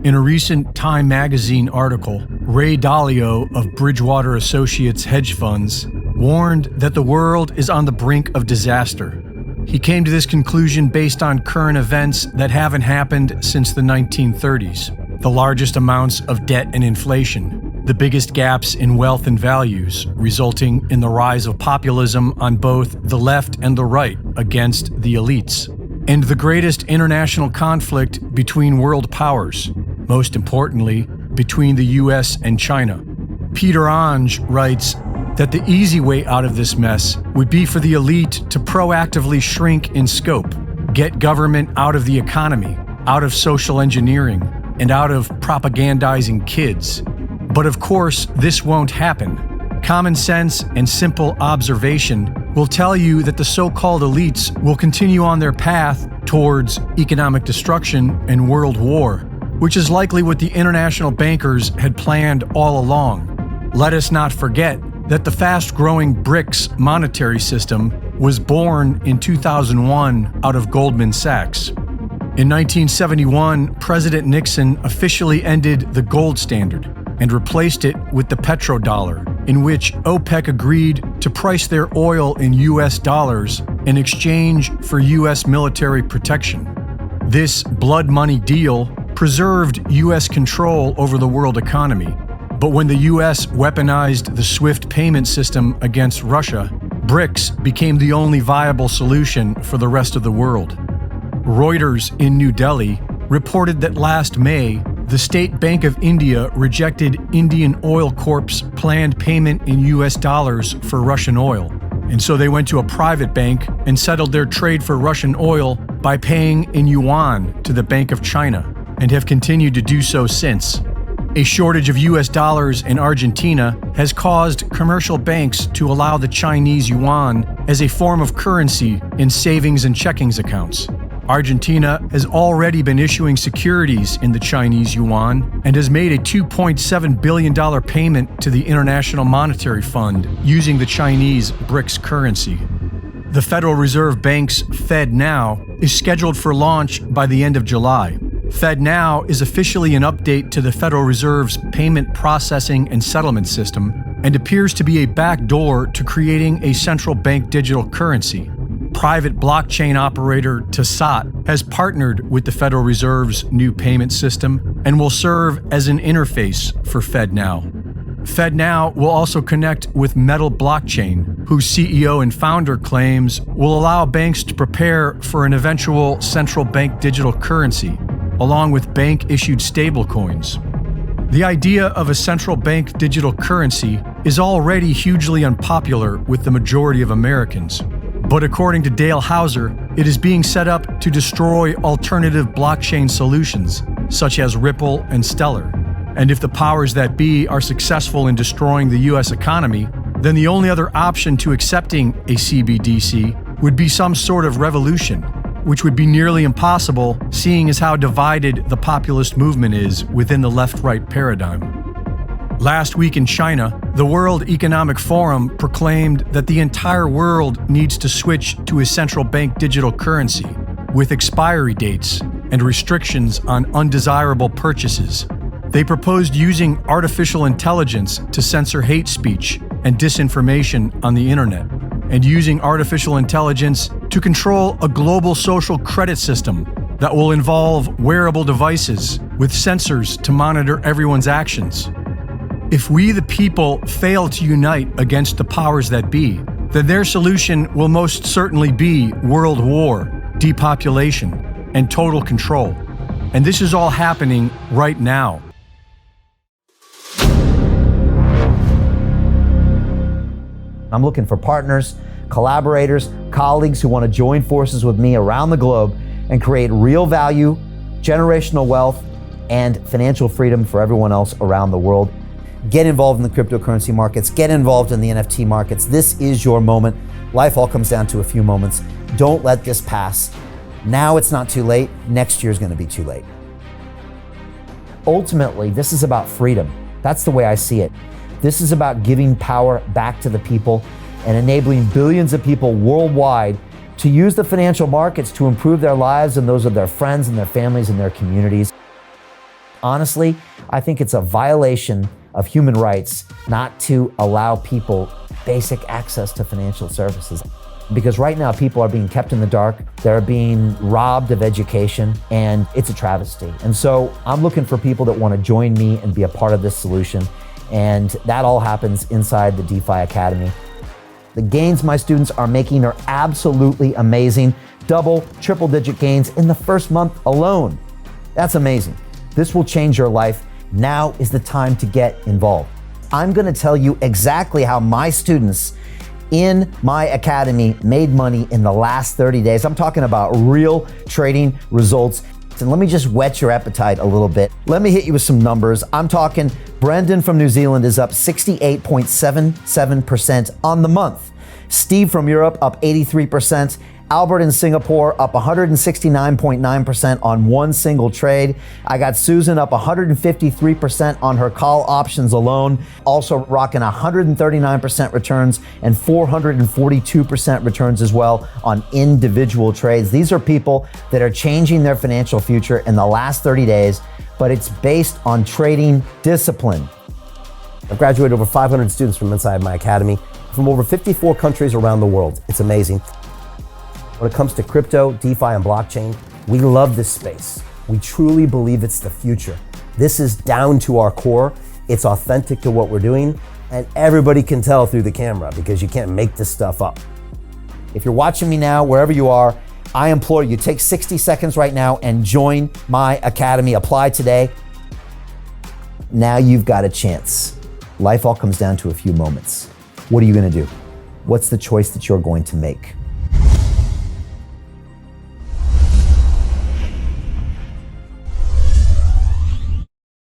In a recent Time magazine article, Ray Dalio of Bridgewater Associates hedge funds warned that the world is on the brink of disaster. He came to this conclusion based on current events that haven't happened since the 1930s. The largest amounts of debt and inflation, the biggest gaps in wealth and values, resulting in the rise of populism on both the left and the right against the elites, and the greatest international conflict between world powers, most importantly, between the US and China. Peter Onge writes that the easy way out of this mess would be for the elite to proactively shrink in scope, get government out of the economy, out of social engineering, and out of propagandizing kids. But of course, this won't happen. Common sense and simple observation will tell you that the so-called elites will continue on their path towards economic destruction and world war, which is likely what the international bankers had planned all along. Let us not forget that the fast-growing BRICS monetary system was born in 2001 out of Goldman Sachs. In 1971, President Nixon officially ended the gold standard and replaced it with the petrodollar, in which OPEC agreed to price their oil in US dollars in exchange for US military protection. This blood money deal preserved US control over the world economy. But when the US weaponized the SWIFT payment system against Russia, BRICS became the only viable solution for the rest of the world. Reuters in New Delhi reported that last May, the State Bank of India rejected Indian Oil Corp's planned payment in US dollars for Russian oil. And so they went to a private bank and settled their trade for Russian oil by paying in yuan to the Bank of China, and have continued to do so since. A shortage of US dollars in Argentina has caused commercial banks to allow the Chinese yuan as a form of currency in savings and checkings accounts. Argentina has already been issuing securities in the Chinese yuan and has made a $2.7 billion payment to the International Monetary Fund using the Chinese BRICS currency. The Federal Reserve Bank's FedNow is scheduled for launch by the end of July. FedNow is officially an update to the Federal Reserve's payment processing and settlement system and appears to be a backdoor to creating a central bank digital currency. Private blockchain operator Tassat has partnered with the Federal Reserve's new payment system and will serve as an interface for FedNow. FedNow will also connect with Metal Blockchain, whose CEO and founder claims will allow banks to prepare for an eventual central bank digital currency, along with bank-issued stablecoins. The idea of a central bank digital currency is already hugely unpopular with the majority of Americans. But according to Dale Hauser, it is being set up to destroy alternative blockchain solutions, such as Ripple and Stellar. And if the powers that be are successful in destroying the US economy, then the only other option to accepting a CBDC would be some sort of revolution, which would be nearly impossible, seeing as how divided the populist movement is within the left-right paradigm. Last week in China, the World Economic Forum proclaimed that the entire world needs to switch to a central bank digital currency, with expiry dates and restrictions on undesirable purchases. They proposed using artificial intelligence to censor hate speech and disinformation on the internet, and using artificial intelligence to control a global social credit system that will involve wearable devices with sensors to monitor everyone's actions. If we, the people, fail to unite against the powers that be, then their solution will most certainly be world war, depopulation, and total control. And this is all happening right now. I'm looking for partners, collaborators, colleagues who want to join forces with me around the globe and create real value, generational wealth, and financial freedom for everyone else around the world. Get involved in the cryptocurrency markets, get involved in the NFT markets. This is your moment. Life all comes down to a few moments. Don't let this pass. Now it's not too late. Next year's going to be too late. Ultimately, this is about freedom. That's the way I see it. This is about giving power back to the people and enabling billions of people worldwide to use the financial markets to improve their lives and those of their friends and their families and their communities. Honestly, I think it's a violation of human rights not to allow people basic access to financial services. Because right now people are being kept in the dark, they're being robbed of education, and it's a travesty. And so I'm looking for people that want to join me and be a part of this solution. And that all happens inside the DeFi Academy. The gains my students are making are absolutely amazing. Double, triple digit gains in the first month alone. That's amazing. This will change your life. Now is the time to get involved. I'm going to tell you exactly how my students in my academy made money in the last 30 days. I'm talking about real trading results. And let me just whet your appetite a little bit. Let me hit you with some numbers. I'm talking Brendan from New Zealand is up 68.77% on the month. Steve from Europe up 83%. Albert in Singapore up 169.9% on one single trade. I got Susan up 153% on her call options alone, also rocking 139% returns and 442% returns as well on individual trades. These are people that are changing their financial future in the last 30 days, but it's based on trading discipline. I've graduated over 500 students from inside my academy from over 54 countries around the world. It's amazing. When it comes to crypto, DeFi, and blockchain, we love this space. We truly believe it's the future. This is down to our core. It's authentic to what we're doing, and everybody can tell through the camera because you can't make this stuff up. If you're watching me now, wherever you are, I implore you, take 60 seconds right now and join my academy. Apply today. Now you've got a chance. Life all comes down to a few moments. What are you going to do? What's the choice that you're going to make?